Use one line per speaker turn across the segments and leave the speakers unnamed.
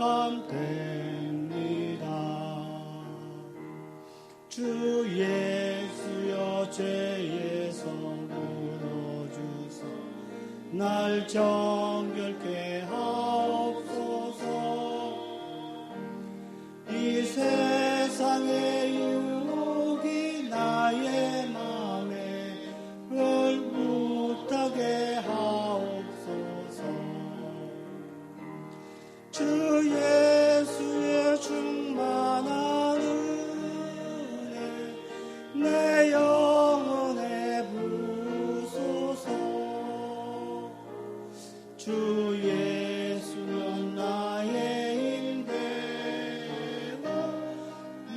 만족함 됩니다. 주 예수여 죄에서 물어주사 날 정결케 하옵소서. 이 세상의 유혹이 나의 맘에 못하게 하옵소서. 주 예수의 충만한 은혜 내 영혼에 부소서. 주 예수는 나의 임대가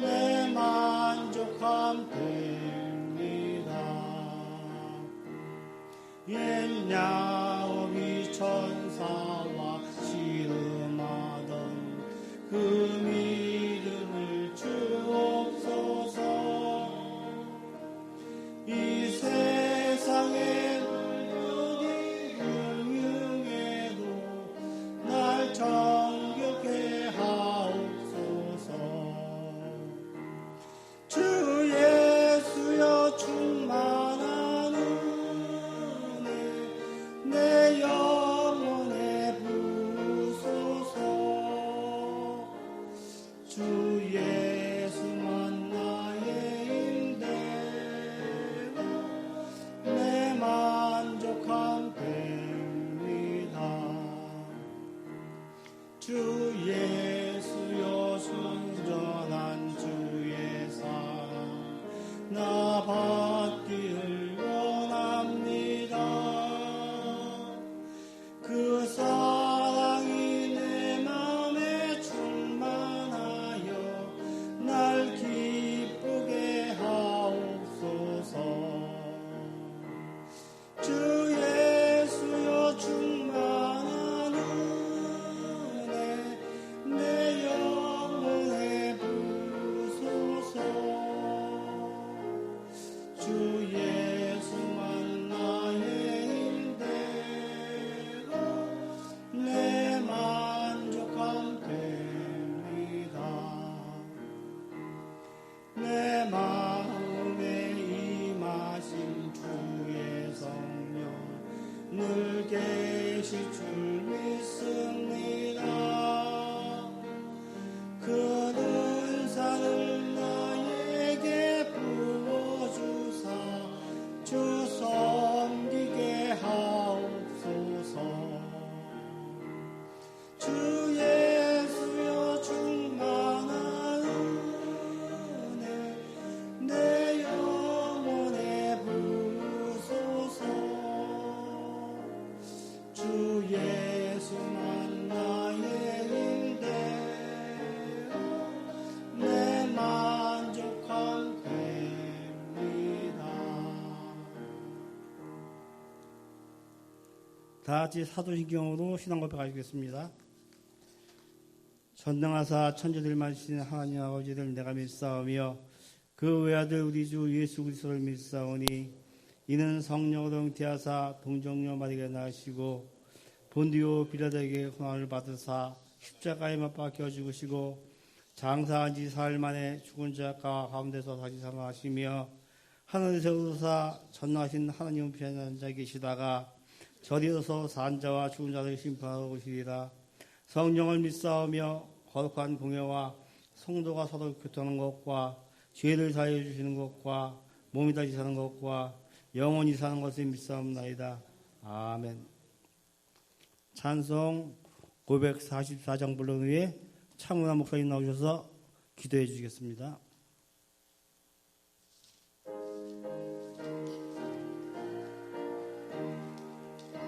내 만족함 됩니다. 옛 야곱이 천사와 씨름하던 그 믿음을 주옵소서. 이 세상의 능력이 경영해도 날 정결케 하옵소서. 주 예수여 충만한 은혜 내 영혼에 부소서. 주 예수만 나의 임대가 내 만족함 됩니다. 주 예수여 순전한 주의 사랑 나 받기를 원합니다. 그 사랑이 내 맘에 충만하여 날 기쁘게 하옵소서. 주 예수여 충만한 은혜 내 영혼에 부소서. 주 예수만 나의 임대가 내 만족함 됩니다. 내 마음에 임하신 주의 성령 늘 계실 줄 믿습니다. 그 은사를 나에게 부어주사 주 섬기게 하옵소서. 주 예수여 충만한 은혜 내 영혼에 부소서. 주 예수만 나의 임대가 내 만족함 됩니다. 다 같이 사도신경으로 신앙 고백하시겠습니다. 전능하사 천지를 만드신 하나님 아버지를 내가 믿사오며 그 외아들 우리 주 예수 그리스도를 믿사오니 이는 성령으로 잉태하사 동정녀 마리아에게 낳으시고 본디오 빌라도에게 고난을 받으사 십자가에 못 박혀 죽으시고 장사한 지 사흘 만에 죽은 자 가운데서 다시 살아나시며 하늘에서 오르사 전능하신 하나님 우편에 앉아 계시다가 저리로서 산 자와 죽은 자를 심판하러 오시리라. 성령을 믿사오며 거룩한 공예와 성도가 서로 교통하는 것과 죄를 사하여 주시는 것과 몸이 다시 사는 것과 영원히 사는 것을 믿사옵나이다. 아멘. 찬송 544장 불론 후에 차문화 목사님 나오셔서 기도해 주시겠습니다.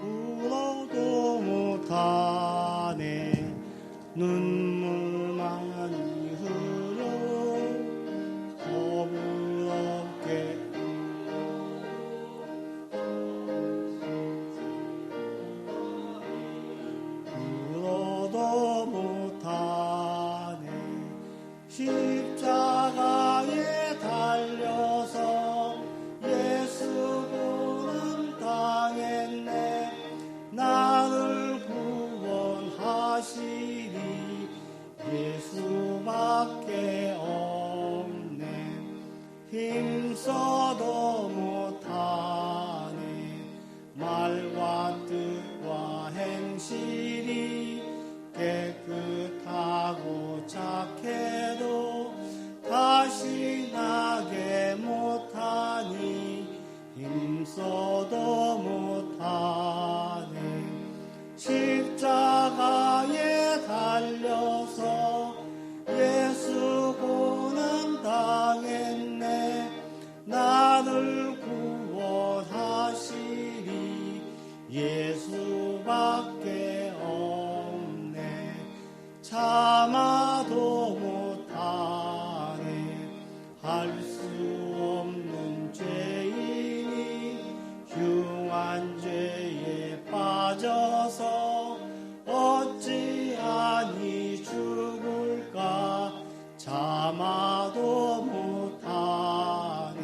울어도 못하네 눈물 많이 흘러 거부럽게 울어도 못하네 십자가에 달려서 예수 고난 당했네 나를 구원하시리 예수밖에 없네. 참아도 못하네. 할 수 없는 죄인이 흉한 죄에 빠져서 어찌하니 죽을까. 참아도 못하네.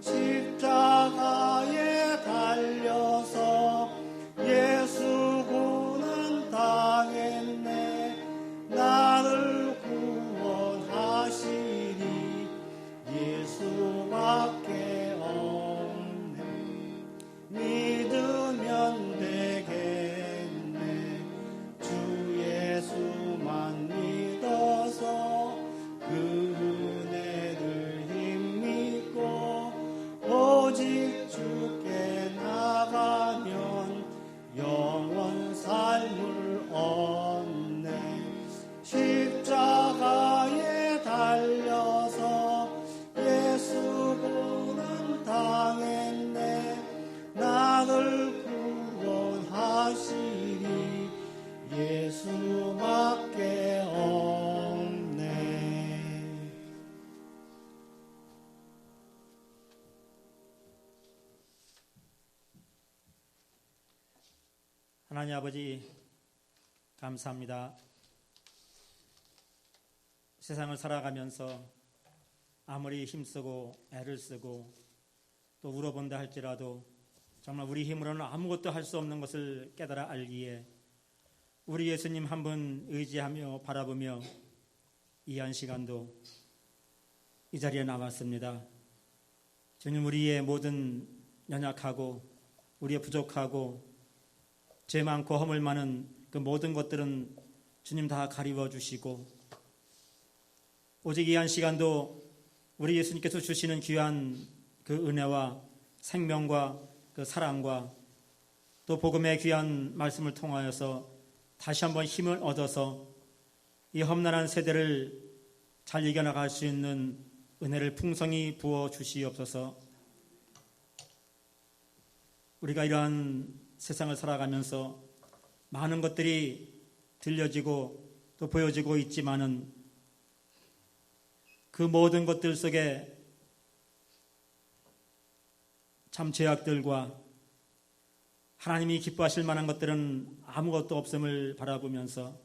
십자가에 달려서 예수 고난 당했네. 나를 구원하시리 예수밖에 없네. 믿으면 되겠네. 주 예수만 믿어서 그 은혜를 힘입고 오직 주께 나가면 영원 삶을 얻네. 십자가에 달려서 예수 고난 당했네. 나를 구원하시리 예수밖에 없네.
하나님 아버지, 감사합니다. 세상을 살아가면서 아무리 힘쓰고 애를 쓰고 또 울어본다 할지라도 정말 우리 힘으로는 아무것도 할 수 없는 것을 깨달아 알기에 우리 예수님 한 분 의지하며 바라보며 이 한 시간도 이 자리에 남았습니다. 주님, 우리의 모든 연약하고 우리의 부족하고 죄 많고 허물 많은 그 모든 것들은 주님 다 가리워 주시고 오직 이 한 시간도 우리 예수님께서 주시는 귀한 그 은혜와 생명과 그 사랑과 또 복음의 귀한 말씀을 통하여서 다시 한번 힘을 얻어서 이 험난한 세대를 잘 이겨나갈 수 있는 은혜를 풍성히 부어 주시옵소서. 우리가 이러한 세상을 살아가면서 많은 것들이 들려지고 또 보여지고 있지만은 그 모든 것들 속에 참 죄악들과 하나님이 기뻐하실 만한 것들은 아무것도 없음을 바라보면서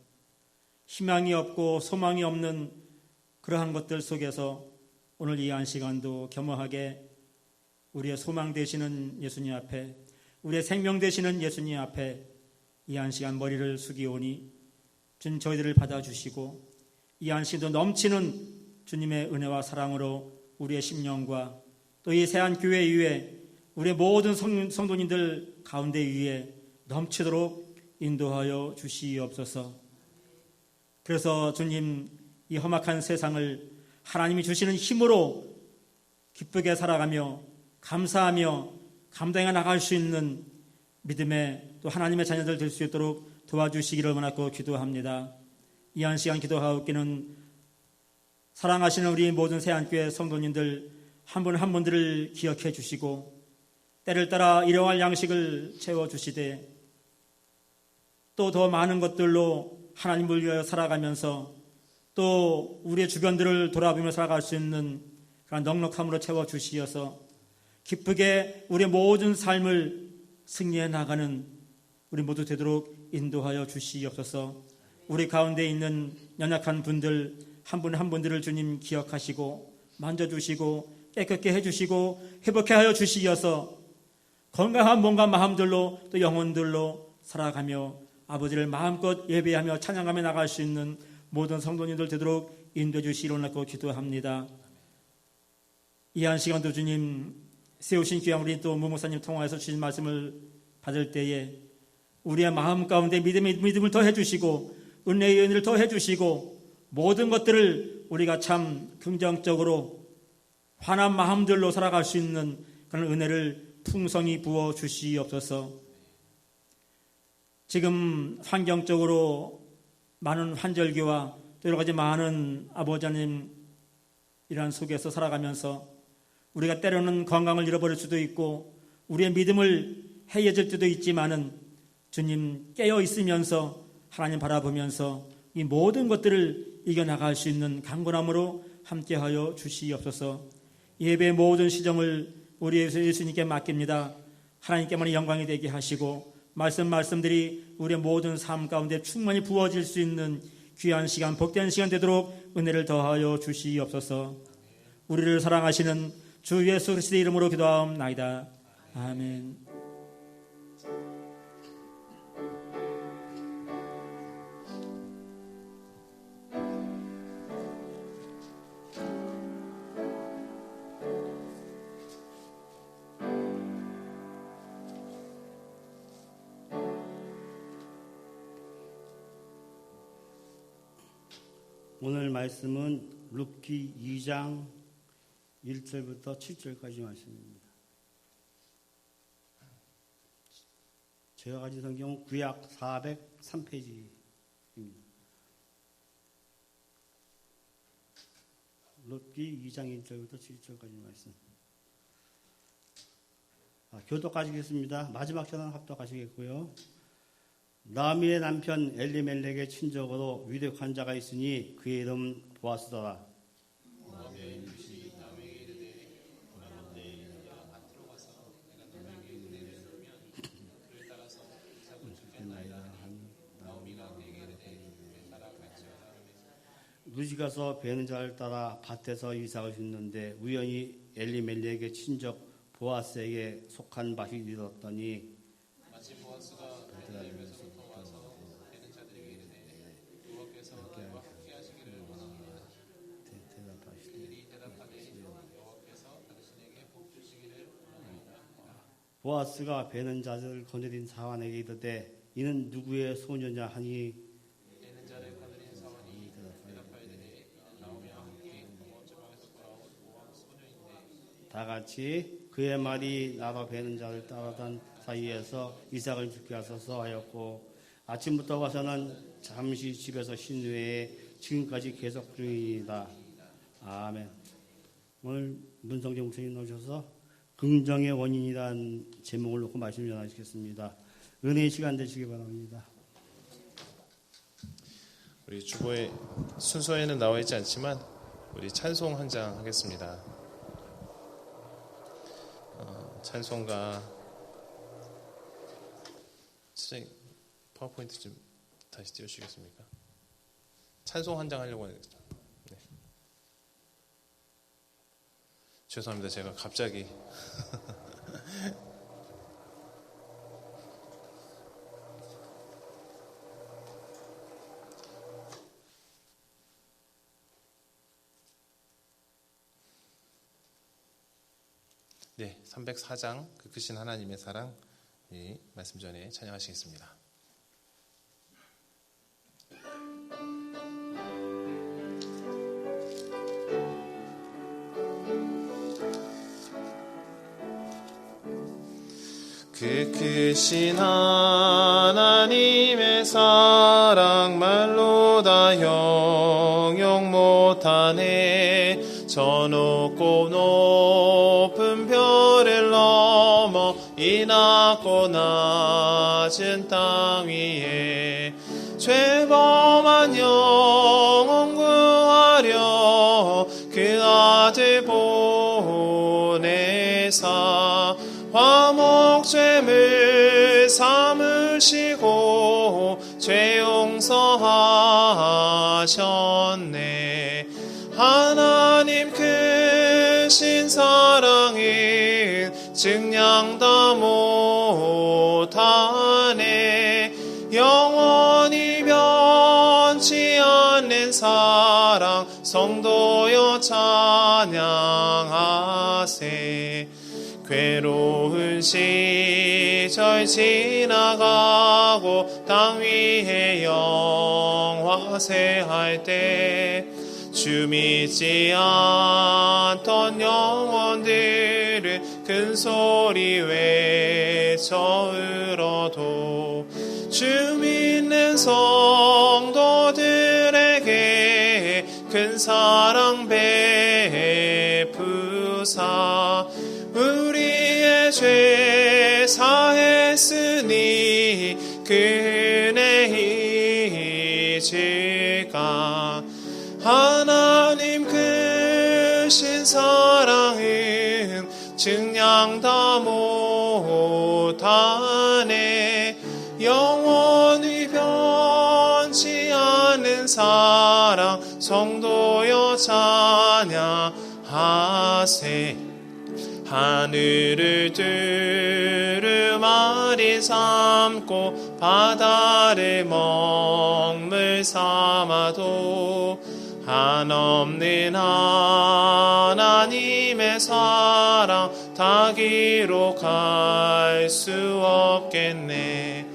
희망이 없고 소망이 없는 그러한 것들 속에서 오늘 이 한 시간도 겸허하게 우리의 소망 되시는 예수님 앞에, 우리의 생명 되시는 예수님 앞에 이 한 시간 머리를 숙이오니 주님 저희들을 받아주시고 이 한 시간도 넘치는 주님의 은혜와 사랑으로 우리의 심령과 또 이 새한교회 위에 우리의 모든 성도님들 가운데 위에 넘치도록 인도하여 주시옵소서. 그래서 주님, 이 험악한 세상을 하나님이 주시는 힘으로 기쁘게 살아가며 감사하며 감당해 나갈 수 있는 믿음의 또 하나님의 자녀들 될 수 있도록 도와주시기를 원하고 기도합니다. 이 한 시간 기도하옵기는 사랑하시는 우리 모든 새한교회 성도님들 한 분 한 분들을 기억해 주시고 때를 따라 일용할 양식을 채워주시되 또 더 많은 것들로 하나님을 위하여 살아가면서 또 우리의 주변들을 돌아보며 살아갈 수 있는 그런 넉넉함으로 채워주시어서 기쁘게 우리의 모든 삶을 승리해 나가는 우리 모두 되도록 인도하여 주시옵소서. 우리 가운데 있는 연약한 분들 한 분 한 분들을 주님 기억하시고 만져주시고 깨끗게 해주시고 회복해 하여 주시어서 건강한 몸과 마음들로 또 영혼들로 살아가며 아버지를 마음껏 예배하며 찬양하며 나갈 수 있는 모든 성도님들 되도록 인도해 주시기를 원하고 기도합니다. 이 한 시간도 주님 세우신 귀한 우리 또 무목사님 통화해서 주신 말씀을 받을 때에 우리의 마음 가운데 믿음을 더해 주시고 은혜의 은혜를 더해 주시고 모든 것들을 우리가 참 긍정적으로 환한 마음들로 살아갈 수 있는 그런 은혜를 풍성히 부어 주시옵소서. 지금 환경적으로 많은 환절기와 또 여러 가지 많은 아버지 하나님 이러한 속에서 살아가면서 우리가 때로는 건강을 잃어버릴 수도 있고 우리의 믿음을 해이해질 때도 있지만은 주님 깨어 있으면서 하나님 바라보면서 이 모든 것들을 이겨나갈 수 있는 강건함으로 함께하여 주시옵소서. 예배의 모든 시정을 우리 예수님께 맡깁니다. 하나님께만 영광이 되게 하시고 말씀들이 우리의 모든 삶 가운데 충만히 부어질 수 있는 귀한 시간, 복된 시간 되도록 은혜를 더하여 주시옵소서. 우리를 사랑하시는 주 예수 그리스도의 이름으로 기도하옵나이다. 아멘.
오늘 말씀은 룻기 2장 1절부터 7절까지 말씀입니다. 제가 가진 성경은 구약 403페이지입니다. 룻기 2장 1절부터 7절까지 말씀. 교독하시겠습니다. 마지막 전환 합독하시겠고요. 나오미의 남편 엘리멜렉의 친족으로 위대한 자가 있으니 그의 이름 보아스더라. 룻이 가서 베는 자를 따라 밭에서 이삭을 줍는데 우연히 엘리멜렉의 친족 보아스에게 속한 밭이 이르렀더니 마치 보아스가 베들레헴에서 돌아와서 베는 자들에게 이르되 여호와께서 너희와 함께하시기를 원하노라. 그들이 대답하되 여호와께서 당신에게 복 주시기를 원하노라. 보아스가 베는 자들을 거느린 사환에게 이르되 이는 누구의 소녀냐 하니 베는 자를 거느린 사환이 대답하되 나오미와 함께 모압 지방에서 돌아온 모압 소녀인데 다 같이 그의 말이 나로 베는 자를 따라단 사이에서 이삭을 죽게 하소서 하였고 아침부터 와서는 잠시 집에서 쉰 후에 지금까지 계속 중이다. 아멘. 오늘 문성재 목사님 나오셔서 긍정의 원인이라는 제목을 놓고 말씀 전하시겠습니다. 은혜의 시간 되시기 바랍니다.
우리 주보의 순서에는 나와 있지 않지만 우리 찬송 한 장 하겠습니다. 찬송가 선생님 파워포인트 좀 다시 띄워주시겠습니까? 찬송 한 장 하려고 하는데 네. 죄송합니다. 제가 갑자기 네, 304장 그 크신 하나님의 사랑 이 말씀 전에 찬양하시겠습니다. 그 크신 하나님의 사랑 말로 다 형용 못하네. 저 높고 높은 별을 넘어 이 낮고 낮은 땅 위에 죄범한 영혼 구하려 그 아들 보내사 화목죄물 삼으시고 죄 용서하셨네. 하나님 크신 사랑은 증량 다 못하네. 영원히 변치 않는 사랑 성도여 찬양하세. 괴로운 시절 지나가고 땅 위에 영화세할 때 주 믿지 않던 영혼들을 큰 소리 외쳐 울어도 주 믿는 성도들에게 큰 사랑 베푸사 우리의 죄 사해 했으니 그 은혜이지가 하나님 크신 사랑은 증량 다 못하네. 영원히 변치 않는 사랑 성도여 찬양하세. 하늘을 두루마리 삼고 바다를 먹물 삼아도 한없는 하나님의 사랑 다 기록할 수 없겠네.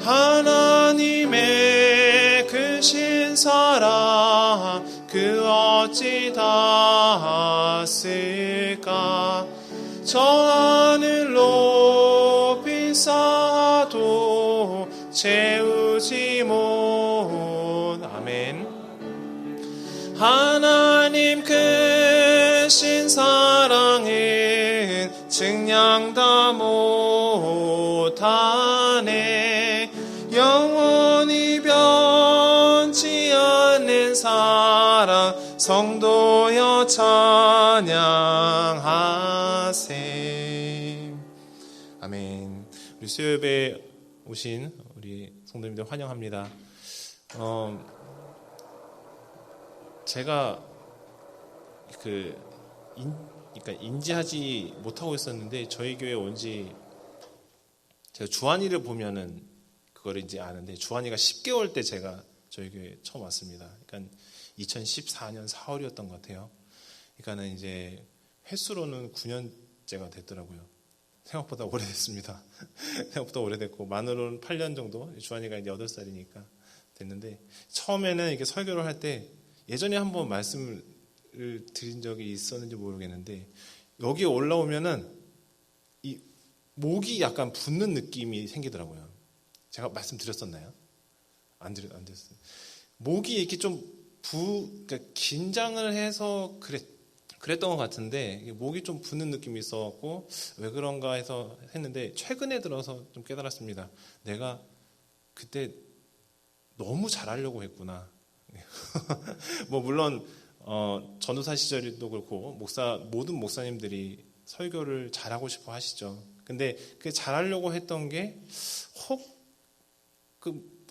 하나님의 크신 사랑 그 어찌 닿았을까. 저 하늘 높이 쌓아도 채우지 못. 아멘. 하나님 크신 사랑은 증량 다 못하네. 영원히 변치 않는 사랑 성도여 찬양하세. 아멘. 우리 수요예배 오신 우리 성도님들 환영합니다. 제가 그러니까 인지하지 못하고 있었는데 저희 교회 온지 제가 주한이를 보면은 그걸 이제 아는데, 주한이가 10개월 때 제가 저희 교회 처음 왔습니다. 그러니까 2014년 4월이었던 것 같아요. 그러니까는 이제 횟수로는 9년째가 됐더라고요. 생각보다 오래됐습니다. 생각보다 오래됐고, 만으로는 8년 정도, 주한이가 이제 8살이니까 됐는데, 처음에는 이렇게 설교를 할 때 예전에 한번 말씀을 드린 적이 있었는지 모르겠는데, 여기에 올라오면은 이 목이 약간 붓는 느낌이 생기더라고요. 제가 말씀드렸었나요? 안 드렸어요. 목이 이렇게 좀 그러니까 긴장을 해서 그랬던 것 같은데, 목이 좀 붓는 느낌이 있어갖고 왜 그런가 해서 했는데, 최근에 들어서 좀 깨달았습니다. 내가 그때 너무 잘하려고 했구나. 뭐 물론 전도사 시절도 그렇고 모든 목사님들이 설교를 잘하고 싶어 하시죠. 근데 그 잘하려고 했던 게 혹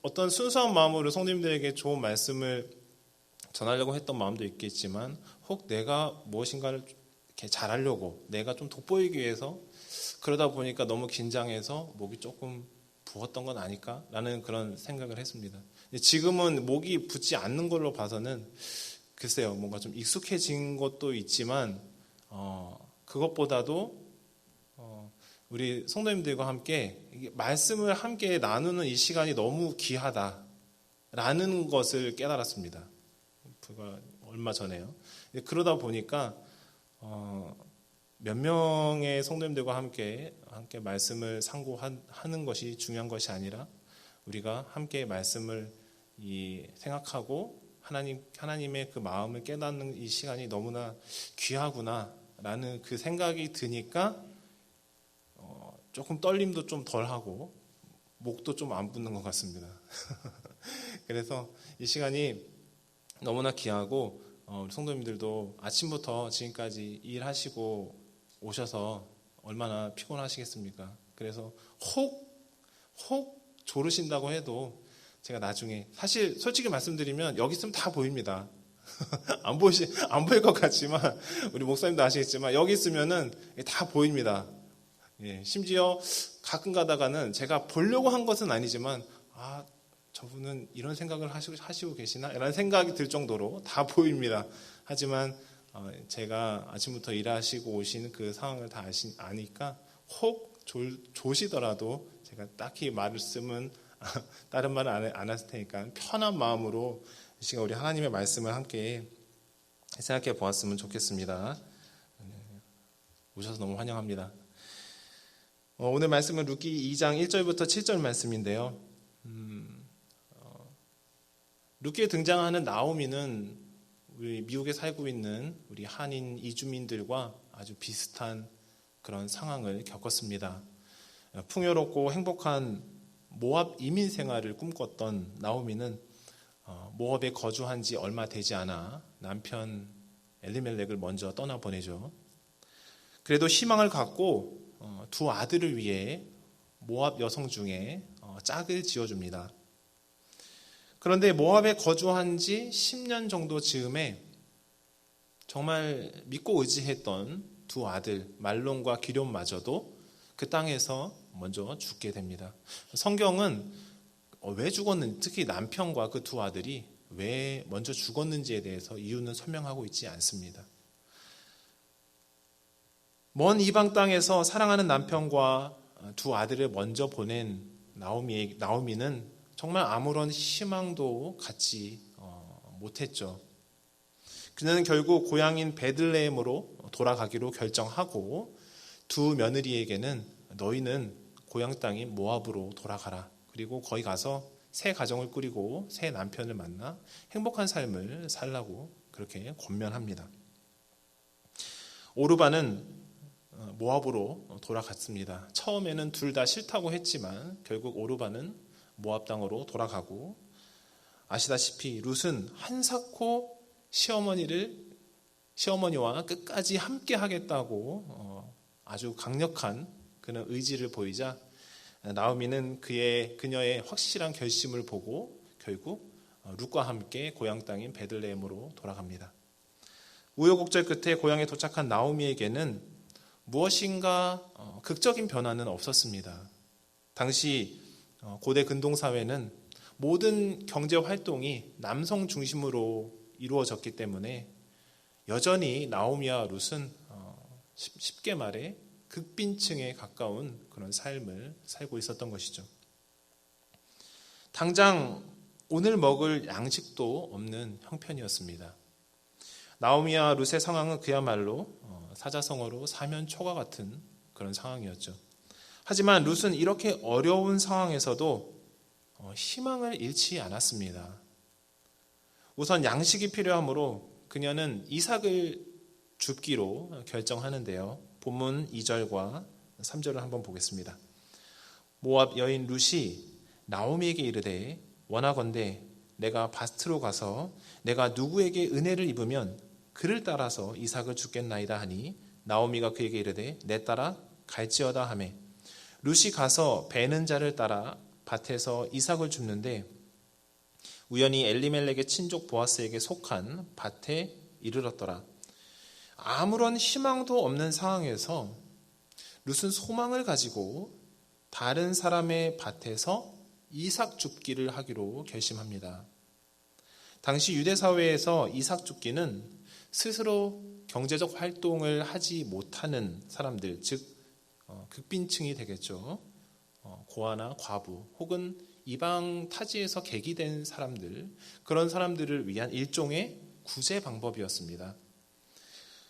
어떤 순수한 마음으로 성도님들에게 좋은 말씀을 전하려고 했던 마음도 있겠지만, 혹 내가 무엇인가를 이렇게 잘하려고, 내가 좀 돋보이기 위해서 그러다 보니까 너무 긴장해서 목이 조금 부었던 건 아닐까라는 그런 생각을 했습니다. 지금은 목이 붓지 않는 걸로 봐서는 글쎄요, 뭔가 좀 익숙해진 것도 있지만 그것보다도 우리 성도님들과 함께 말씀을 함께 나누는 이 시간이 너무 귀하다라는 것을 깨달았습니다. 불과 얼마 전에요. 그러다 보니까 몇 명의 성도님들과 함께 말씀을 상고하는 것이 중요한 것이 아니라, 우리가 함께 말씀을 생각하고 하나님의 그 마음을 깨닫는 이 시간이 너무나 귀하구나라는 그 생각이 드니까 조금 떨림도 좀 덜하고 목도 좀 안 붓는 것 같습니다. 그래서 이 시간이 너무나 귀하고, 우리 성도님들도 아침부터 지금까지 일하시고 오셔서 얼마나 피곤하시겠습니까? 그래서 혹 조르신다고 해도 제가 나중에, 사실 솔직히 말씀드리면 여기 있으면 다 보입니다. 안 보일 것 같지만, 우리 목사님도 아시겠지만 여기 있으면은 다 보입니다. 예, 심지어 가끔 가다가는 제가 보려고 한 것은 아니지만, 저분은 이런 생각을 하시고 계시나? 라는 생각이 들 정도로 다 보입니다. 하지만 제가 아침부터 일하시고 오신 그 상황을 다 아니까 혹 조시더라도 제가 딱히 말씀은 다른 말은 안 했을 테니까 편한 마음으로 이 시간 우리 하나님의 말씀을 함께 생각해 보았으면 좋겠습니다. 오셔서 너무 환영합니다. 오늘 말씀은 룻기 2장 1절부터 7절 말씀인데요. 룻기에 등장하는 나오미는 우리 미국에 살고 있는 우리 한인 이주민들과 아주 비슷한 그런 상황을 겪었습니다. 풍요롭고 행복한 모압 이민 생활을 꿈꿨던 나오미는 모압에 거주한 지 얼마 되지 않아 남편 엘리멜렉을 먼저 떠나보내죠. 그래도 희망을 갖고 두 아들을 위해 모압 여성 중에 짝을 지어줍니다. 그런데 모압에 거주한 지 10년 정도 즈음에 정말 믿고 의지했던 두 아들 말론과 기럨마저도 그 땅에서 먼저 죽게 됩니다. 성경은 왜 죽었는지, 특히 남편과 그 두 아들이 왜 먼저 죽었는지에 대해서 이유는 설명하고 있지 않습니다. 먼 이방 땅에서 사랑하는 남편과 두 아들을 먼저 보낸 나오미는 정말 아무런 희망도 갖지 못했죠. 그녀는 결국 고향인 베들레헴으로 돌아가기로 결정하고 두 며느리에게는 너희는 고향 땅인 모압으로 돌아가라. 그리고 거기 가서 새 가정을 꾸리고 새 남편을 만나 행복한 삶을 살라고 그렇게 권면합니다. 오르바는 모압으로 돌아갔습니다. 처음에는 둘 다 싫다고 했지만 결국 오르바는 모압 땅으로 돌아가고, 아시다시피 룻은 한사코 시어머니와 끝까지 함께 하겠다고 아주 강력한 그런 의지를 보이자 나오미는 그녀의 확실한 결심을 보고 결국 룻과 함께 고향 땅인 베들레헴으로 돌아갑니다. 우여곡절 끝에 고향에 도착한 나오미에게는 무엇인가 극적인 변화는 없었습니다. 당시 고대 근동사회는 모든 경제 활동이 남성 중심으로 이루어졌기 때문에 여전히 나오미와 룻은 쉽게 말해 극빈층에 가까운 그런 삶을 살고 있었던 것이죠. 당장 오늘 먹을 양식도 없는 형편이었습니다. 나오미와 룻의 상황은 그야말로 사자성어로 사면초가 같은 그런 상황이었죠. 하지만 룻은 이렇게 어려운 상황에서도 희망을 잃지 않았습니다. 우선 양식이 필요하므로 그녀는 이삭을 줍기로 결정하는데요. 본문 2절과 3절을 한번 보겠습니다. 모압 여인 룻이 나오미에게 이르되 원하건대 내가 밭으로 가서 내가 누구에게 은혜를 입으면 그를 따라서 이삭을 줍겠나이다 하니 나오미가 그에게 이르되 내 따라 갈지어다 하매 룻이 가서 베는 자를 따라 밭에서 이삭을 줍는데 우연히 엘리멜렉의 친족 보아스에게 속한 밭에 이르렀더라. 아무런 희망도 없는 상황에서 룻은 소망을 가지고 다른 사람의 밭에서 이삭 줍기를 하기로 결심합니다. 당시 유대 사회에서 이삭 줍기는 스스로 경제적 활동을 하지 못하는 사람들, 즉 극빈층이 되겠죠. 고아나 과부 혹은 이방 타지에서 계기된 사람들, 그런 사람들을 위한 일종의 구제 방법이었습니다.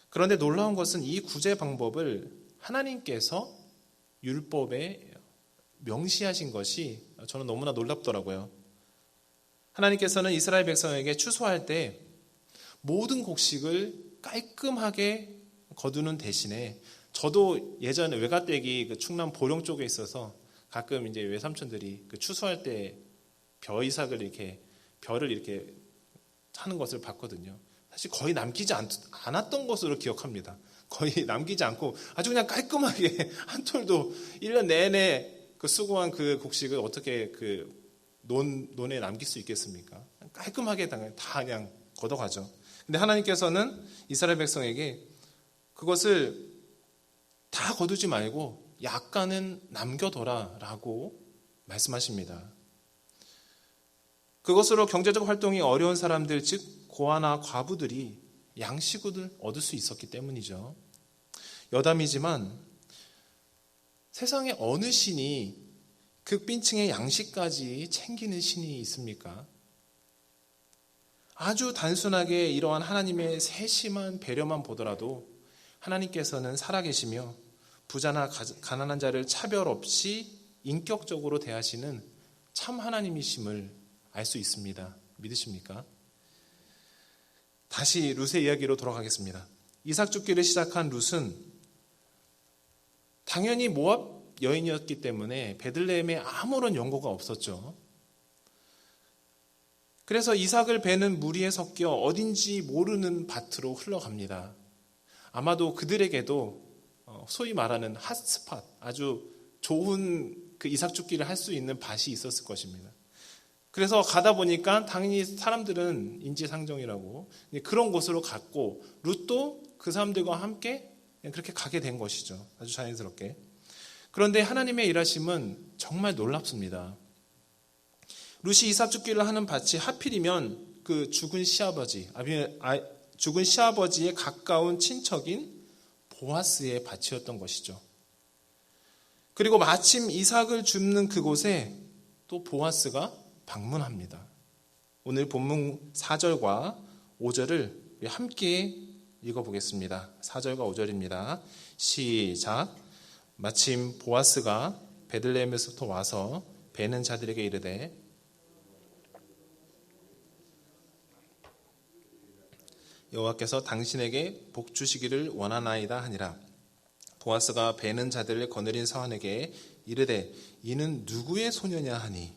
그런데 놀라운 것은 이 구제 방법을 하나님께서 율법에 명시하신 것이 저는 너무나 놀랍더라고요. 하나님께서는 이스라엘 백성에게 추수할 때 모든 곡식을 깔끔하게 거두는 대신에, 저도 예전에 외가댁이 그 충남 보령 쪽에 있어서 가끔 이제 외삼촌들이 그 추수할 때 벼이삭을 벼를 이렇게 하는 것을 봤거든요. 사실 거의 남기지 않았던 것으로 기억합니다. 거의 남기지 않고 아주 그냥 깔끔하게 한 톨도 1년 내내 그 수고한 그 곡식을 어떻게 그 논에 남길 수 있겠습니까? 깔끔하게 다 그냥 걷어가죠. 근데 하나님께서는 이스라엘 백성에게 그것을 다 거두지 말고 약간은 남겨둬라라고 말씀하십니다. 그것으로 경제적 활동이 어려운 사람들, 즉 고아나 과부들이 양식을 얻을 수 있었기 때문이죠. 여담이지만 세상에 어느 신이 극빈층의 양식까지 챙기는 신이 있습니까? 아주 단순하게 이러한 하나님의 세심한 배려만 보더라도 하나님께서는 살아계시며 부자나 가난한 자를 차별 없이 인격적으로 대하시는 참 하나님이심을 알 수 있습니다. 믿으십니까? 다시 룻의 이야기로 돌아가겠습니다. 이삭 줍기를 시작한 룻은 당연히 모압 여인이었기 때문에 베들레헴에 아무런 연고가 없었죠. 그래서 이삭을 베는 무리에 섞여 어딘지 모르는 밭으로 흘러갑니다. 아마도 그들에게도 소위 말하는 핫스팟, 아주 좋은 그 이삭 줍기를 할 수 있는 밭이 있었을 것입니다. 그래서 가다 보니까 당연히 사람들은 인지상정이라고 그런 곳으로 갔고 룻도 그 사람들과 함께 그렇게 가게 된 것이죠. 아주 자연스럽게. 그런데 하나님의 일하심은 정말 놀랍습니다. 룻이 이삭 줍기를 하는 밭이 하필이면 그 죽은 시아버지의 가까운 친척인 보아스의 밭이었던 것이죠. 그리고 마침 이삭을 줍는 그곳에 또 보아스가 방문합니다. 오늘 본문 4절과 5절을 함께 읽어보겠습니다. 4절과 5절입니다. 시작. 마침 보아스가 베들레헴에서부터 와서 베는 자들에게 이르되 여호와께서 당신에게 복 주시기를 원하나이다 하니라. 보아스가 베는 자들을 거느린 사환에게 이르되 이는 누구의 소녀냐 하니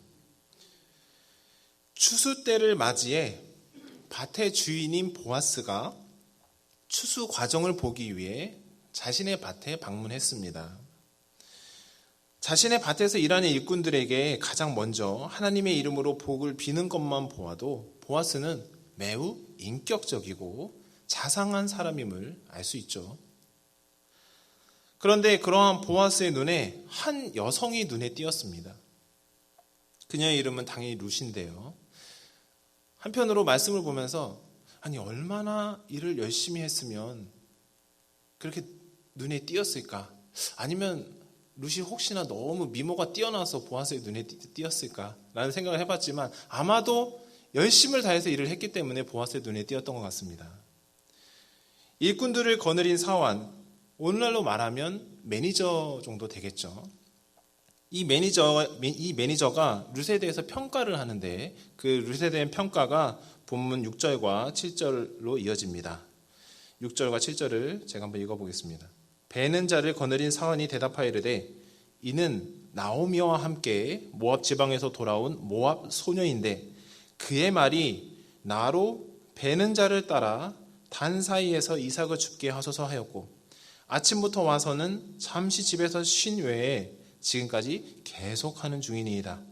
추수 때를 맞이해 밭의 주인인 보아스가 추수 과정을 보기 위해 자신의 밭에 방문했습니다. 자신의 밭에서 일하는 일꾼들에게 가장 먼저 하나님의 이름으로 복을 비는 것만 보아도 보아스는 매우 인격적이고 자상한 사람임을 알 수 있죠. 그런데 그러한 보아스의 눈에 한 여성이 눈에 띄었습니다. 그녀의 이름은 당연히 룻인데요. 한편으로 말씀을 보면서 아니 얼마나 일을 열심히 했으면 그렇게 눈에 띄었을까? 아니면 룻이 혹시나 너무 미모가 뛰어나서 보아스의 눈에 띄었을까라는 생각을 해봤지만 아마도 열심을 다해서 일을 했기 때문에 보아스의 눈에 띄었던 것 같습니다. 일꾼들을 거느린 사환, 오늘날로 말하면 매니저 정도 되겠죠. 이 매니저가 룻에 대해서 평가를 하는데 그 룻에 대한 평가가 본문 6절과 7절로 이어집니다. 6절과 7절을 제가 한번 읽어보겠습니다. 베는 자를 거느린 사환이 대답하여 이르되 이는 나오미와 함께 모압 지방에서 돌아온 모압 소녀인데 그의 말이 나로 베는 자를 따라 단 사이에서 이삭을 줍게 하소서 하였고 아침부터 와서는 잠시 집에서 쉰 외에 지금까지 계속하는 중이니이다.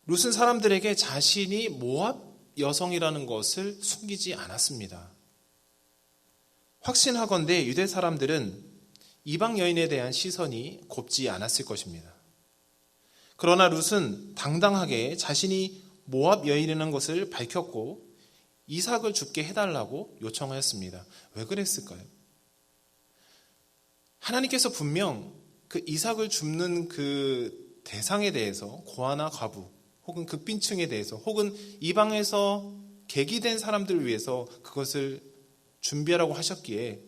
룻은 사람들에게 자신이 모압 여성이라는 것을 숨기지 않았습니다. 확신하건대 유대 사람들은 이방 여인에 대한 시선이 곱지 않았을 것입니다. 그러나 룻은 당당하게 자신이 모압 여인이라는 것을 밝혔고 이삭을 줍게 해달라고 요청하였습니다. 왜 그랬을까요? 하나님께서 분명 그 이삭을 줍는 그 대상에 대해서 고아나 과부 혹은 극빈층에 대해서 혹은 이방에서 계기된 사람들을 위해서 그것을 준비하라고 하셨기에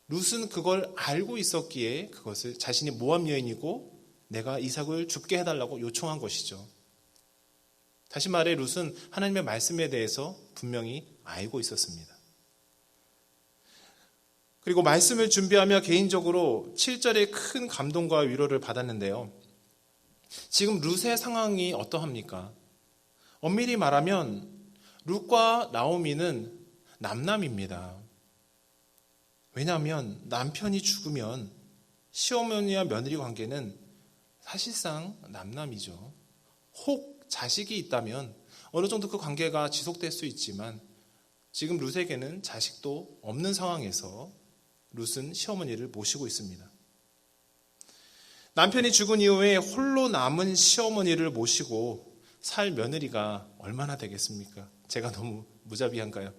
룻은 그걸 알고 있었기에 그것을 자신이 모압 여인이고 내가 이삭을 줍게 해달라고 요청한 것이죠. 다시 말해 룻은 하나님의 말씀에 대해서 분명히 알고 있었습니다. 그리고 말씀을 준비하며 개인적으로 7절에 큰 감동과 위로를 받았는데요. 지금 룻의 상황이 어떠합니까? 엄밀히 말하면 룻과 나오미는 남남입니다. 왜냐하면 남편이 죽으면 시어머니와 며느리 관계는 사실상 남남이죠. 혹 자식이 있다면 어느 정도 그 관계가 지속될 수 있지만 지금 룻에게는 자식도 없는 상황에서 룻은 시어머니를 모시고 있습니다. 남편이 죽은 이후에 홀로 남은 시어머니를 모시고 살 며느리가 얼마나 되겠습니까? 제가 너무 무자비한가요?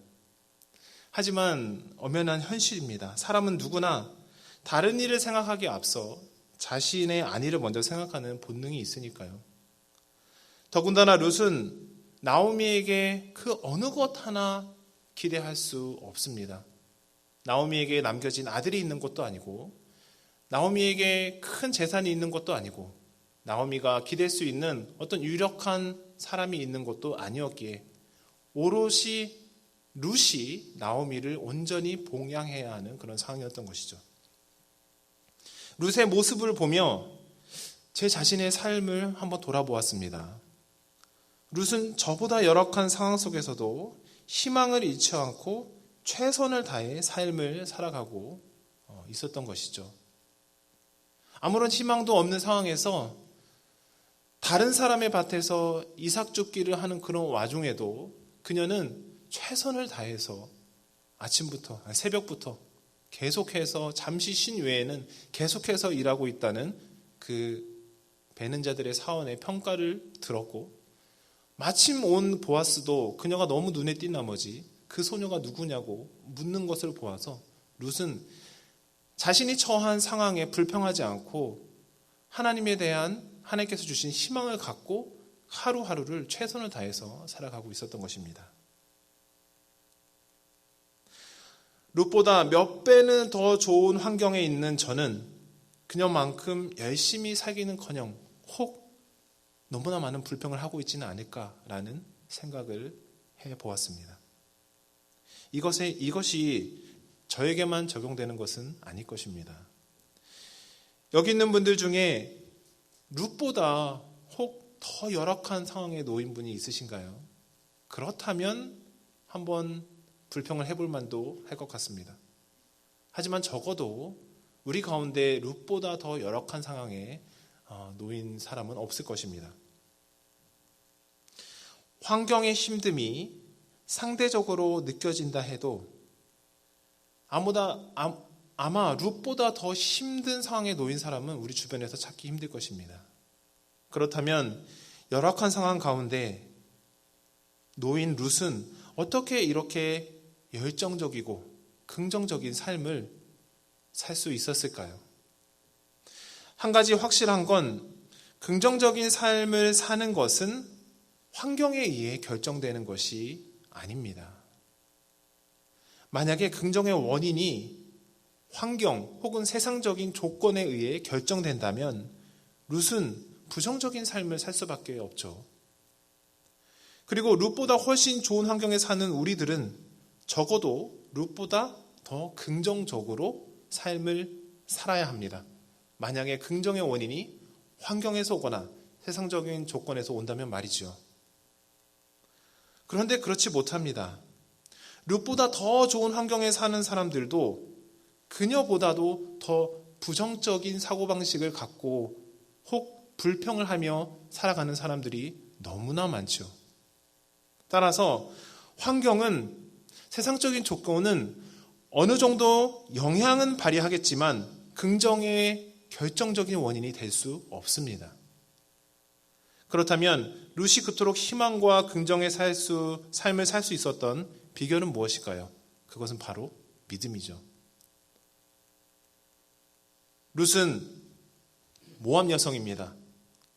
하지만 엄연한 현실입니다. 사람은 누구나 다른 일을 생각하기에 앞서 자신의 안위를 먼저 생각하는 본능이 있으니까요. 더군다나 룻은 나오미에게 그 어느 것 하나 기대할 수 없습니다. 나오미에게 남겨진 아들이 있는 것도 아니고 나오미에게 큰 재산이 있는 것도 아니고 나오미가 기댈 수 있는 어떤 유력한 사람이 있는 것도 아니었기에 오롯이 룻이 나오미를 온전히 봉양해야 하는 그런 상황이었던 것이죠. 룻의 모습을 보며 제 자신의 삶을 한번 돌아보았습니다. 룻은 저보다 열악한 상황 속에서도 희망을 잃지 않고 최선을 다해 삶을 살아가고 있었던 것이죠. 아무런 희망도 없는 상황에서 다른 사람의 밭에서 이삭 줍기를 하는 그런 와중에도 그녀는 최선을 다해서 아침부터, 새벽부터 계속해서 잠시 쉰 외에는 계속해서 일하고 있다는 그 베는 자들의 사원의 평가를 들었고, 마침 온 보아스도 그녀가 너무 눈에 띈 나머지 그 소녀가 누구냐고 묻는 것을 보아서 룻은 자신이 처한 상황에 불평하지 않고 하나님에 대한 하나님께서 주신 희망을 갖고 하루하루를 최선을 다해서 살아가고 있었던 것입니다. 룻보다 몇 배는 더 좋은 환경에 있는 저는 그녀만큼 열심히 살기는커녕 혹 너무나 많은 불평을 하고 있지는 않을까라는 생각을 해보았습니다. 이것이 저에게만 적용되는 것은 아닐 것입니다. 여기 있는 분들 중에 룻보다 혹 더 열악한 상황에 놓인 분이 있으신가요? 그렇다면 한번 불평을 해볼 만도 할 것 같습니다. 하지만 적어도 우리 가운데 룻보다 더 열악한 상황에 놓인 사람은 없을 것입니다. 환경의 힘듦이 상대적으로 느껴진다 해도 아마 룻보다 더 힘든 상황에 놓인 사람은 우리 주변에서 찾기 힘들 것입니다. 그렇다면 열악한 상황 가운데 놓인 룻은 어떻게 이렇게 열정적이고 긍정적인 삶을 살 수 있었을까요? 한 가지 확실한 건 긍정적인 삶을 사는 것은 환경에 의해 결정되는 것이 아닙니다. 만약에 긍정의 원인이 환경 혹은 세상적인 조건에 의해 결정된다면 룻은 부정적인 삶을 살 수밖에 없죠. 그리고 룻보다 훨씬 좋은 환경에 사는 우리들은 적어도 룻보다 더 긍정적으로 삶을 살아야 합니다. 만약에 긍정의 원인이 환경에서 오거나 세상적인 조건에서 온다면 말이죠. 그런데 그렇지 못합니다. 룻보다 더 좋은 환경에 사는 사람들도 그녀보다도 더 부정적인 사고방식을 갖고 혹 불평을 하며 살아가는 사람들이 너무나 많죠. 따라서 환경은, 세상적인 조건은 어느 정도 영향은 발휘하겠지만 긍정의 결정적인 원인이 될 수 없습니다. 그렇다면 룻이 그토록 희망과 긍정의 삶을 살 수 있었던 비결은 무엇일까요? 그것은 바로 믿음이죠. 룻은 모압 여성입니다.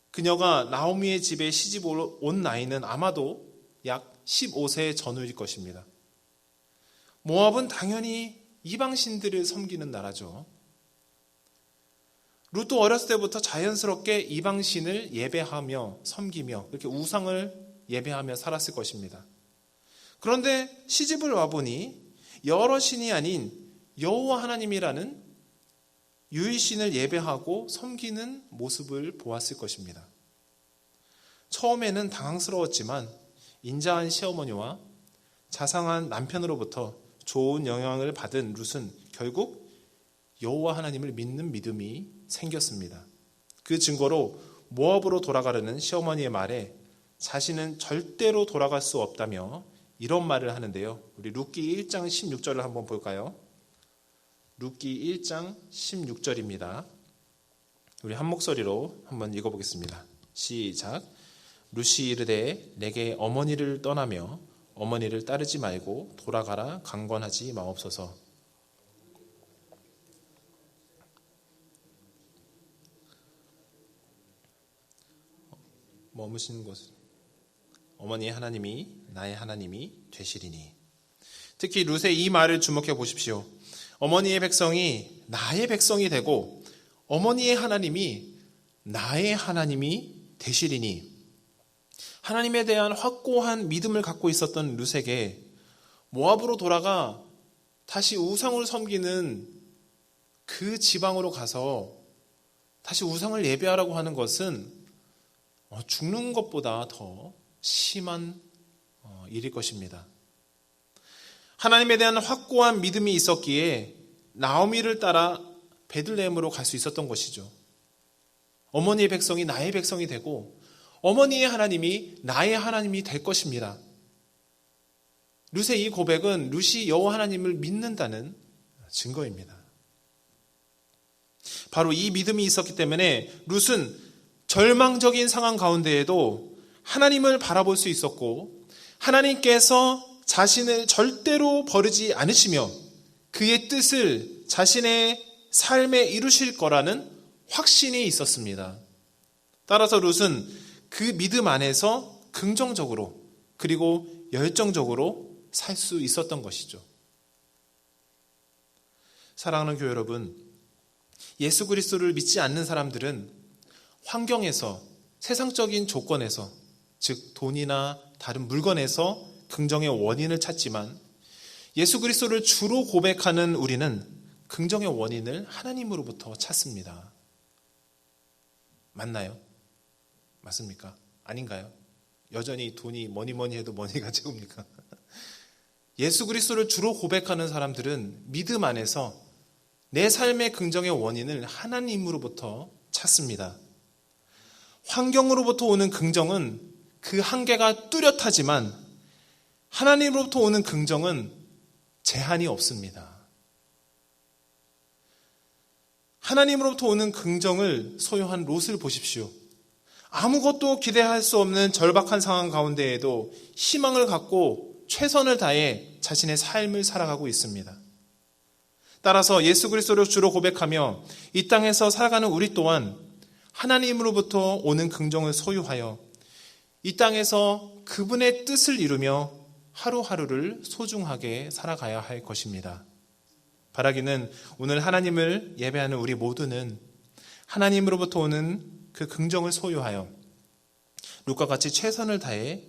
그녀가 나오미의 집에 시집으로 온 나이는 아마도 약 15세 전후일 것입니다. 모압은 당연히 이방신들을 섬기는 나라죠. 룻도 어렸을 때부터 자연스럽게 이방신을 예배하며 섬기며 이렇게 우상을 예배하며 살았을 것입니다. 그런데 시집을 와보니 여러 신이 아닌 여호와 하나님이라는 유일신을 예배하고 섬기는 모습을 보았을 것입니다. 처음에는 당황스러웠지만 인자한 시어머니와 자상한 남편으로부터 좋은 영향을 받은 룻은 결국 여호와 하나님을 믿는 믿음이 생겼습니다. 그 증거로 모압으로 돌아가려는 시어머니의 말에 자신은 절대로 돌아갈 수 없다며 이런 말을 하는데요. 우리 룻기 1장 16절을 한번 볼까요? 룻기 1장 16절입니다. 우리 한 목소리로 한번 읽어보겠습니다. 시작. 룻이 이르되 내게 어머니를 떠나며 어머니를 따르지 말고 돌아가라 강권하지 마옵소서. 머무신 곳 어머니의 하나님이 나의 하나님이 되시리니. 특히 룻의 이 말을 주목해 보십시오. 어머니의 백성이 나의 백성이 되고 어머니의 하나님이 나의 하나님이 되시리니. 하나님에 대한 확고한 믿음을 갖고 있었던 룻에게 모압으로 돌아가 다시 우상을 섬기는 그 지방으로 가서 다시 우상을 예배하라고 하는 것은 죽는 것보다 더 심한 일일 것입니다. 하나님에 대한 확고한 믿음이 있었기에 나오미를 따라 베들레헴으로 갈 수 있었던 것이죠. 어머니의 백성이 나의 백성이 되고 어머니의 하나님이 나의 하나님이 될 것입니다. 룻의 이 고백은 룻이 여호와 하나님을 믿는다는 증거입니다. 바로 이 믿음이 있었기 때문에 룻은 절망적인 상황 가운데에도 하나님을 바라볼 수 있었고 하나님께서 자신을 절대로 버리지 않으시며 그의 뜻을 자신의 삶에 이루실 거라는 확신이 있었습니다. 따라서 룻은 그 믿음 안에서 긍정적으로 그리고 열정적으로 살 수 있었던 것이죠. 사랑하는 교회 여러분, 예수 그리스도를 믿지 않는 사람들은 환경에서, 세상적인 조건에서, 즉 돈이나 다른 물건에서 긍정의 원인을 찾지만 예수 그리스도를 주로 고백하는 우리는 긍정의 원인을 하나님으로부터 찾습니다. 맞나요? 맞습니까? 아닌가요? 여전히 돈이 뭐니 해도 머니가 최고입니까? 예수 그리스도를 주로 고백하는 사람들은 믿음 안에서 내 삶의 긍정의 원인을 하나님으로부터 찾습니다. 환경으로부터 오는 긍정은 그 한계가 뚜렷하지만 하나님으로부터 오는 긍정은 제한이 없습니다. 하나님으로부터 오는 긍정을 소유한 롯을 보십시오. 아무것도 기대할 수 없는 절박한 상황 가운데에도 희망을 갖고 최선을 다해 자신의 삶을 살아가고 있습니다. 따라서 예수 그리스도를 주로 고백하며 이 땅에서 살아가는 우리 또한 하나님으로부터 오는 긍정을 소유하여 이 땅에서 그분의 뜻을 이루며 하루하루를 소중하게 살아가야 할 것입니다. 바라기는 오늘 하나님을 예배하는 우리 모두는 하나님으로부터 오는 그 긍정을 소유하여 룻과 같이 최선을 다해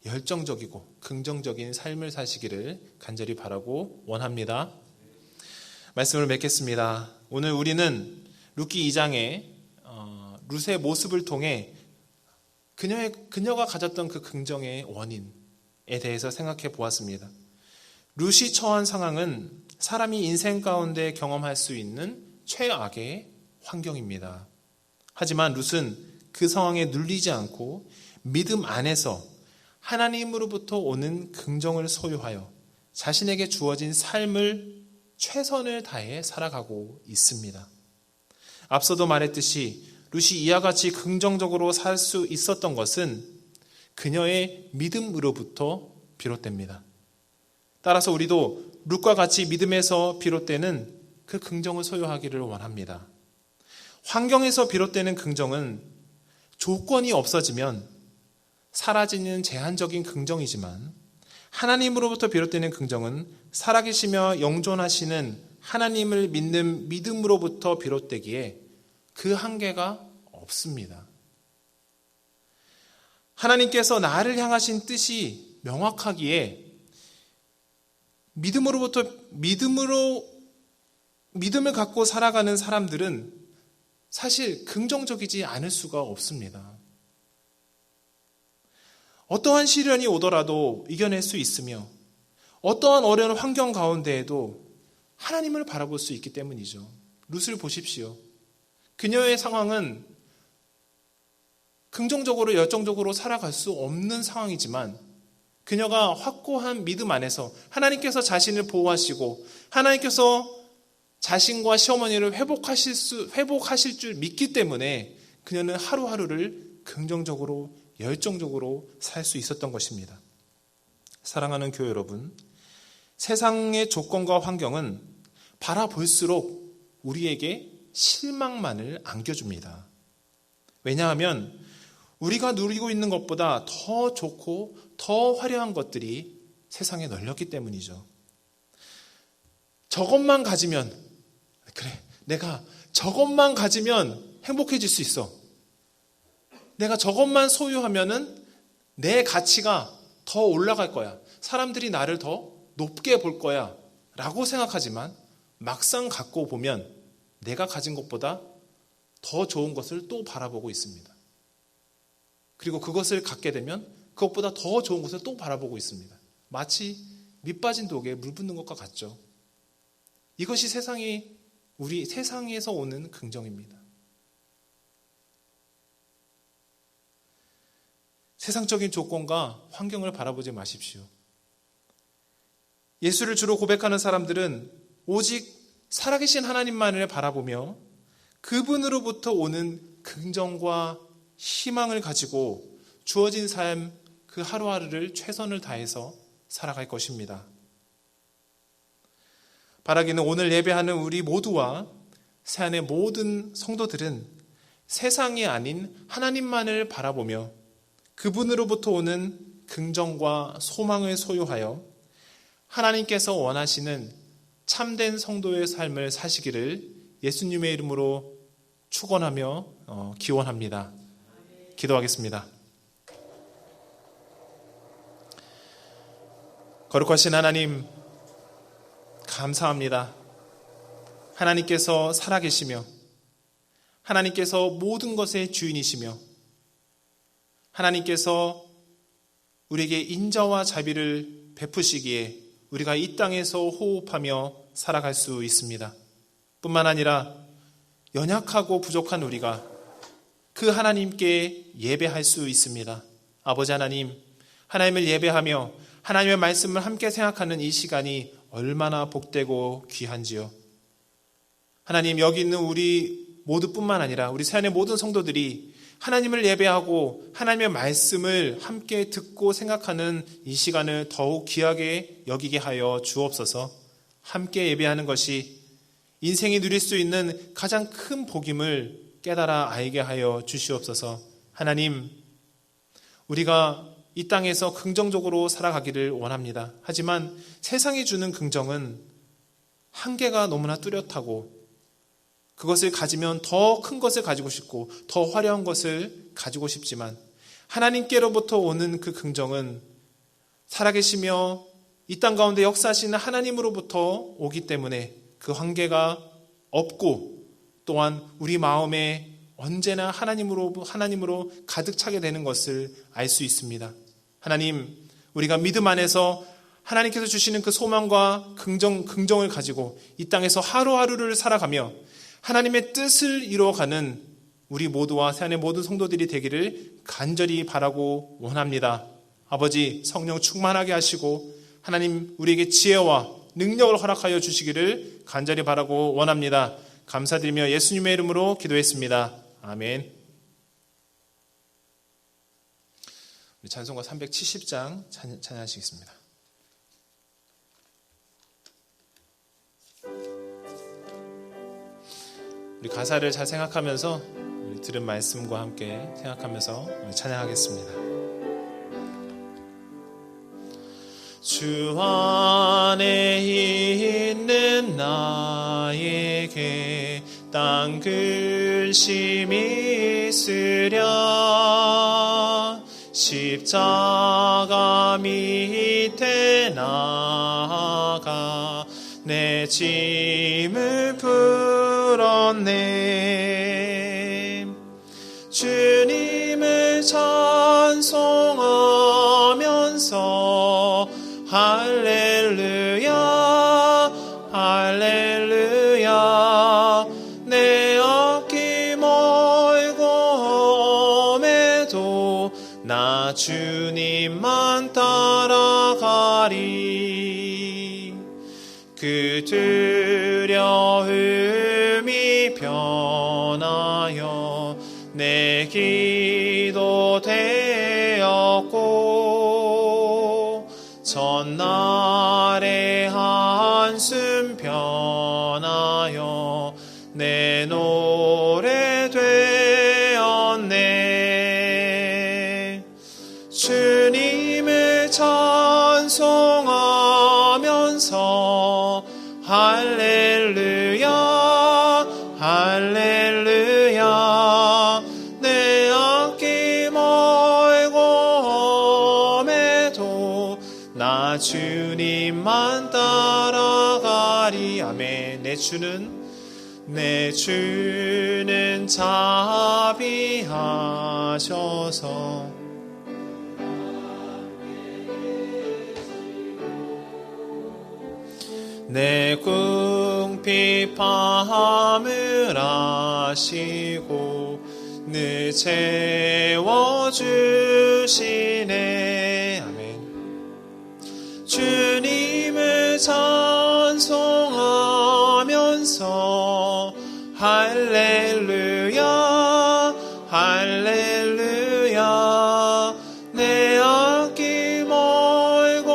열정적이고 긍정적인 삶을 사시기를 간절히 바라고 원합니다. 말씀을 맺겠습니다. 오늘 우리는 룻기 2장에 룻의 모습을 통해 그녀가 가졌던 그 긍정의 원인에 대해서 생각해 보았습니다. 룻이 처한 상황은 사람이 인생 가운데 경험할 수 있는 최악의 환경입니다. 하지만 룻은 그 상황에 눌리지 않고 믿음 안에서 하나님으로부터 오는 긍정을 소유하여 자신에게 주어진 삶을 최선을 다해 살아가고 있습니다. 앞서도 말했듯이 룻이 이와 같이 긍정적으로 살 수 있었던 것은 그녀의 믿음으로부터 비롯됩니다. 따라서 우리도 룻과 같이 믿음에서 비롯되는 그 긍정을 소유하기를 원합니다. 환경에서 비롯되는 긍정은 조건이 없어지면 사라지는 제한적인 긍정이지만 하나님으로부터 비롯되는 긍정은 살아계시며 영존하시는 하나님을 믿는 믿음으로부터 비롯되기에 그 한계가 없습니다. 하나님께서 나를 향하신 뜻이 명확하기에 믿음을 갖고 살아가는 사람들은 사실 긍정적이지 않을 수가 없습니다. 어떠한 시련이 오더라도 이겨낼 수 있으며 어떠한 어려운 환경 가운데에도 하나님을 바라볼 수 있기 때문이죠. 룻을 보십시오. 그녀의 상황은 긍정적으로 열정적으로 살아갈 수 없는 상황이지만 그녀가 확고한 믿음 안에서 하나님께서 자신을 보호하시고 하나님께서 자신과 시어머니를 회복하실 줄 믿기 때문에 그녀는 하루하루를 긍정적으로 열정적으로 살 수 있었던 것입니다. 사랑하는 교회 여러분, 세상의 조건과 환경은 바라볼수록 우리에게 실망만을 안겨줍니다. 왜냐하면 우리가 누리고 있는 것보다 더 좋고 더 화려한 것들이 세상에 널렸기 때문이죠. 저것만 가지면, 그래, 내가 저것만 가지면 행복해질 수 있어. 내가 저것만 소유하면은 내 가치가 더 올라갈 거야. 사람들이 나를 더 높게 볼 거야. 라고 생각하지만 막상 갖고 보면 내가 가진 것보다 더 좋은 것을 또 바라보고 있습니다. 그리고 그것을 갖게 되면 그것보다 더 좋은 것을 또 바라보고 있습니다. 마치 밑 빠진 독에 물 붓는 것과 같죠. 이것이 우리 세상에서 오는 긍정입니다. 세상적인 조건과 환경을 바라보지 마십시오. 예수를 주로 고백하는 사람들은 오직 살아계신 하나님만을 바라보며 그분으로부터 오는 긍정과 희망을 가지고 주어진 삶 그 하루하루를 최선을 다해서 살아갈 것입니다. 바라기는 오늘 예배하는 우리 모두와 새안의 모든 성도들은 세상이 아닌 하나님만을 바라보며 그분으로부터 오는 긍정과 소망을 소유하여 하나님께서 원하시는 참된 성도의 삶을 사시기를 예수님의 이름으로 축원하며 기원합니다. 기도하겠습니다. 거룩하신 하나님, 감사합니다. 하나님께서 살아계시며 하나님께서 모든 것의 주인이시며 하나님께서 우리에게 인자와 자비를 베푸시기에 우리가 이 땅에서 호흡하며 살아갈 수 있습니다. 뿐만 아니라 연약하고 부족한 우리가 그 하나님께 예배할 수 있습니다. 아버지 하나님, 하나님을 예배하며 하나님의 말씀을 함께 생각하는 이 시간이 얼마나 복되고 귀한지요. 하나님, 여기 있는 우리 모두뿐만 아니라 우리 새안의 모든 성도들이 하나님을 예배하고 하나님의 말씀을 함께 듣고 생각하는 이 시간을 더욱 귀하게 여기게 하여 주옵소서. 함께 예배하는 것이 인생이 누릴 수 있는 가장 큰 복임을 깨달아 알게 하여 주시옵소서. 하나님, 우리가 이 땅에서 긍정적으로 살아가기를 원합니다. 하지만 세상이 주는 긍정은 한계가 너무나 뚜렷하고 그것을 가지면 더 큰 것을 가지고 싶고 더 화려한 것을 가지고 싶지만 하나님께로부터 오는 그 긍정은 살아계시며 이 땅 가운데 역사하시는 하나님으로부터 오기 때문에 그 한계가 없고 또한 우리 마음에 언제나 하나님으로 가득 차게 되는 것을 알 수 있습니다. 하나님, 우리가 믿음 안에서 하나님께서 주시는 그 소망과 긍정을 가지고 이 땅에서 하루하루를 살아가며 하나님의 뜻을 이루어가는 우리 모두와 새안의 모든 성도들이 되기를 간절히 바라고 원합니다. 아버지, 성령 충만하게 하시고 하나님 우리에게 지혜와 능력을 허락하여 주시기를 간절히 바라고 원합니다. 감사드리며 예수님의 이름으로 기도했습니다. 아멘. 우리 찬송가 370장 찬양하시겠습니다. 우리 가사를 잘 생각하면서 우리 들은 말씀과 함께 생각하면서 우리 찬양하겠습니다. 주 안에 있는 나에게 땅 근심이 있으랴 십자가 밑에 나아가 내 짐을 풀었네. 주님을 찬송하면서 할렐루야 할렐루야 내 앞길 멀고매도 나 주님만 따라가리. 그 두려움이 변하여 내 기도 되었고 전날의 한숨 변하여 내 노래 되었네. 주님을 찬송하면서 할렐루야 할렐루야 내 앞길 멀고매도 나 주님만 따라가리. 아멘. 내 주는 자비하셔서 내 궁핍함을 아시고 늘 채워주시네. 아멘. 주님을 찬송하면서 할렐루야 할렐루야. 내 앞길 멀고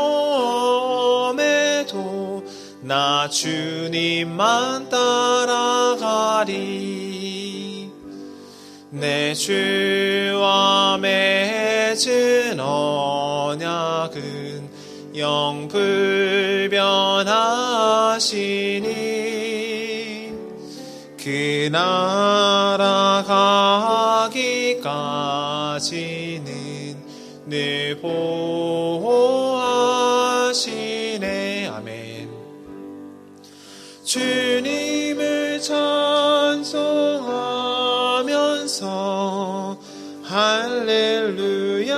험해도 나 주님만 따라가리. 내 주와 맺은 언약은 영불변하시니 그 나라 가기까지는 늘 보호하시네. 아멘. 주님을 찬송하면서 할렐루야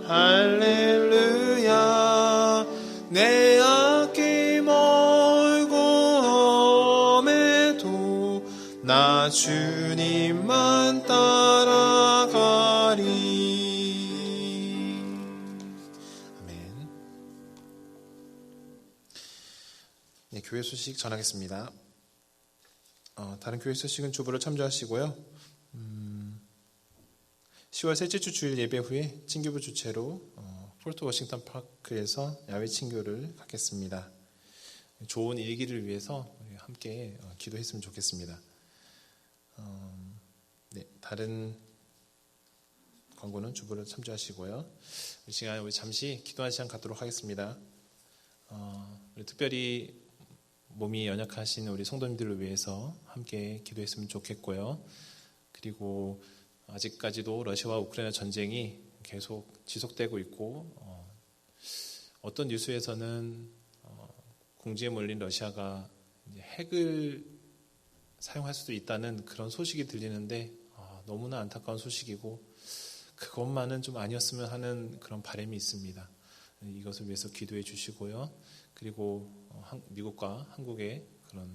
할렐루야. 내 앞길 멀고 험해도 나 주님만 따라가리. 아멘. 네, 교회 소식 전하겠습니다. 다른 교회 소식은 주보를 참조하시고요. 10월 셋째 주 주일 예배 후에 친교부 주최로 폴트 워싱턴 파크에서 야외 친교를 갖겠습니다. 좋은 일기를 위해서 함께 기도했으면 좋겠습니다. 네, 다른 광고는 주보를 참조하시고요. 이 시간에 우리 잠시 기도하는 시간 갖도록 하겠습니다. 우리 특별히 몸이 연약하신 우리 성도님들을 위해서 함께 기도했으면 좋겠고요. 그리고 아직까지도 러시아와 우크라이나 전쟁이 계속 지속되고 있고 어떤 뉴스에서는 궁지에 몰린 러시아가 이제 핵을 사용할 수도 있다는 그런 소식이 들리는데 너무나 안타까운 소식이고 그것만은 좀 아니었으면 하는 그런 바람이 있습니다. 이것을 위해서 기도해 주시고요. 그리고 미국과 한국의 그런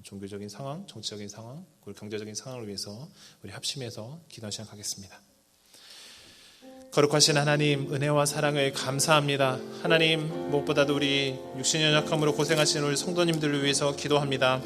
종교적인 상황, 정치적인 상황, 그리고 경제적인 상황을 위해서 우리 합심해서 기도 시작하겠습니다. 거룩하신 하나님, 은혜와 사랑을 감사합니다. 하나님, 무엇보다도 우리 육신 연약함으로 고생하시는 우리 성도님들을 위해서 기도합니다.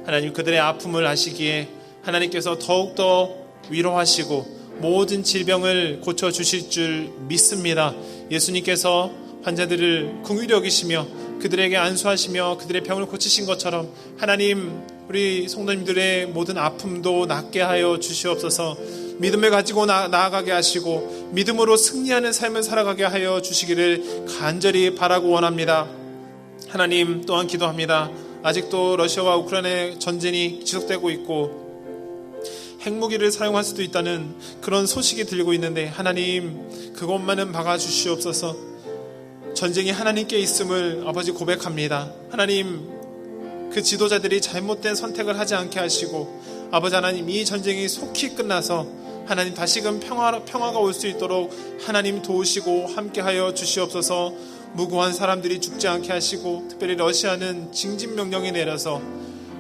하나님, 그들의 아픔을 아시기에 하나님께서 더욱더 위로하시고 모든 질병을 고쳐주실 줄 믿습니다. 예수님께서 환자들을 긍휼히 여기시며 그들에게 안수하시며 그들의 병을 고치신 것처럼 하나님, 우리 성도님들의 모든 아픔도 낫게 하여 주시옵소서. 믿음을 가지고 나아가게 하시고 믿음으로 승리하는 삶을 살아가게 하여 주시기를 간절히 바라고 원합니다. 하나님, 또한 기도합니다. 아직도 러시아와 우크라이나의 전쟁이 지속되고 있고 핵무기를 사용할 수도 있다는 그런 소식이 들리고 있는데 하나님, 그것만은 막아주시옵소서. 전쟁이 하나님께 있음을 아버지 고백합니다. 하나님, 그 지도자들이 잘못된 선택을 하지 않게 하시고 아버지 하나님, 이 전쟁이 속히 끝나서 하나님 다시금 평화가 올 수 있도록 하나님 도우시고 함께하여 주시옵소서. 무고한 사람들이 죽지 않게 하시고 특별히 러시아는 징집명령이 내려서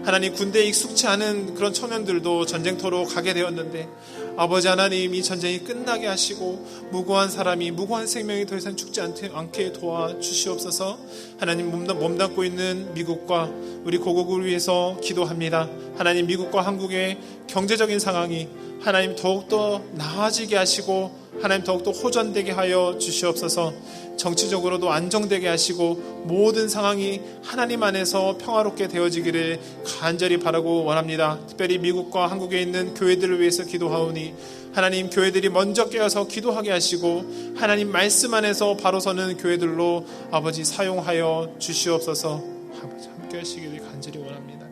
하나님, 군대에 익숙치 않은 그런 청년들도 전쟁터로 가게 되었는데 아버지 하나님, 이 전쟁이 끝나게 하시고 무고한 사람이, 무고한 생명이 더 이상 죽지 않게 도와주시옵소서. 하나님, 몸담고 있는 미국과 우리 고국을 위해서 기도합니다. 하나님, 미국과 한국의 경제적인 상황이 하나님 더욱더 나아지게 하시고 하나님 더욱더 호전되게 하여 주시옵소서. 정치적으로도 안정되게 하시고 모든 상황이 하나님 안에서 평화롭게 되어지기를 간절히 바라고 원합니다. 특별히 미국과 한국에 있는 교회들을 위해서 기도하오니 하나님, 교회들이 먼저 깨어서 기도하게 하시고 하나님 말씀 안에서 바로 서는 교회들로 아버지 사용하여 주시옵소서. 아버지 함께 하시기를 간절히 원합니다.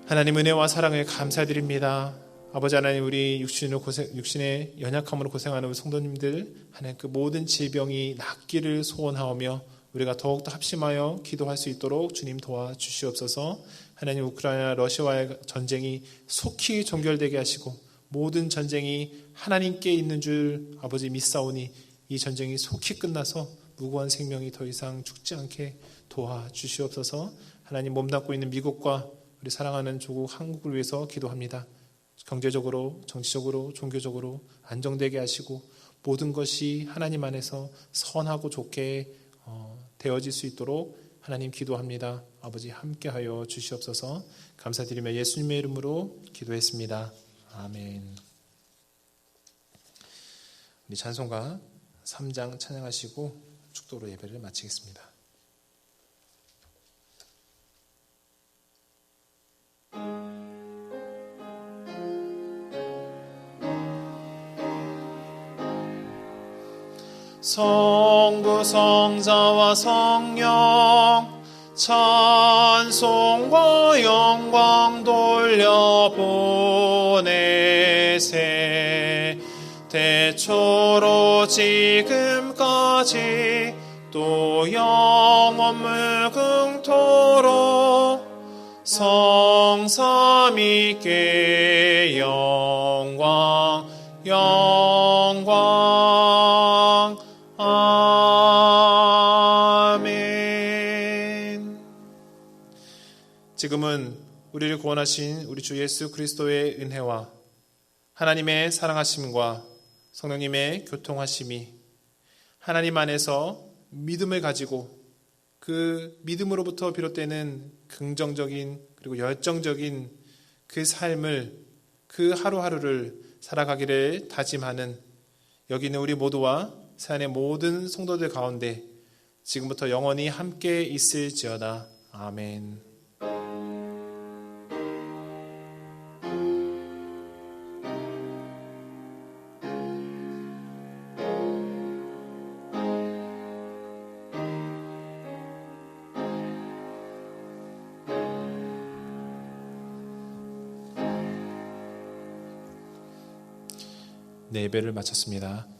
하나님, 은혜와 사랑을 감사드립니다. 아버지 하나님, 우리 육신의 연약함으로 고생하는 우리 성도님들 하나님, 그 모든 질병이 낫기를 소원하오며 우리가 더욱더 합심하여 기도할 수 있도록 주님 도와주시옵소서. 하나님, 우크라이나 러시아와의 전쟁이 속히 종결되게 하시고 모든 전쟁이 하나님께 있는 줄 아버지 믿사오니 이 전쟁이 속히 끝나서 무고한 생명이 더 이상 죽지 않게 도와주시옵소서. 하나님, 몸담고 있는 미국과 우리 사랑하는 조국 한국을 위해서 기도합니다. 경제적으로, 정치적으로, 종교적으로 안정되게 하시고 모든 것이 하나님 안에서 선하고 좋게 되어질 수 있도록 하나님 기도합니다. 아버지 함께하여 주시옵소서. 감사드리며 예수님의 이름으로 기도했습니다. 아멘. 우리 찬송가 3장 찬양하시고 축도로 예배를 마치겠습니다. 성부 성자와 성령 찬송과 영광 돌려보내세. 대초로 지금까지 또 영원 무궁토록 성삼위께 영광 영광 아멘. 지금은 우리를 구원하신 우리 주 예수 그리스도의 은혜와 하나님의 사랑하심과 성령님의 교통하심이 하나님 안에서 믿음을 가지고 그 믿음으로부터 비롯되는 긍정적인 그리고 열정적인 그 삶을, 그 하루하루를 살아가기를 다짐하는 여기 있는 우리 모두와 세안의 모든 성도들 가운데 지금부터 영원히 함께 있을지어다. 아멘. 네, 예배를 마쳤습니다.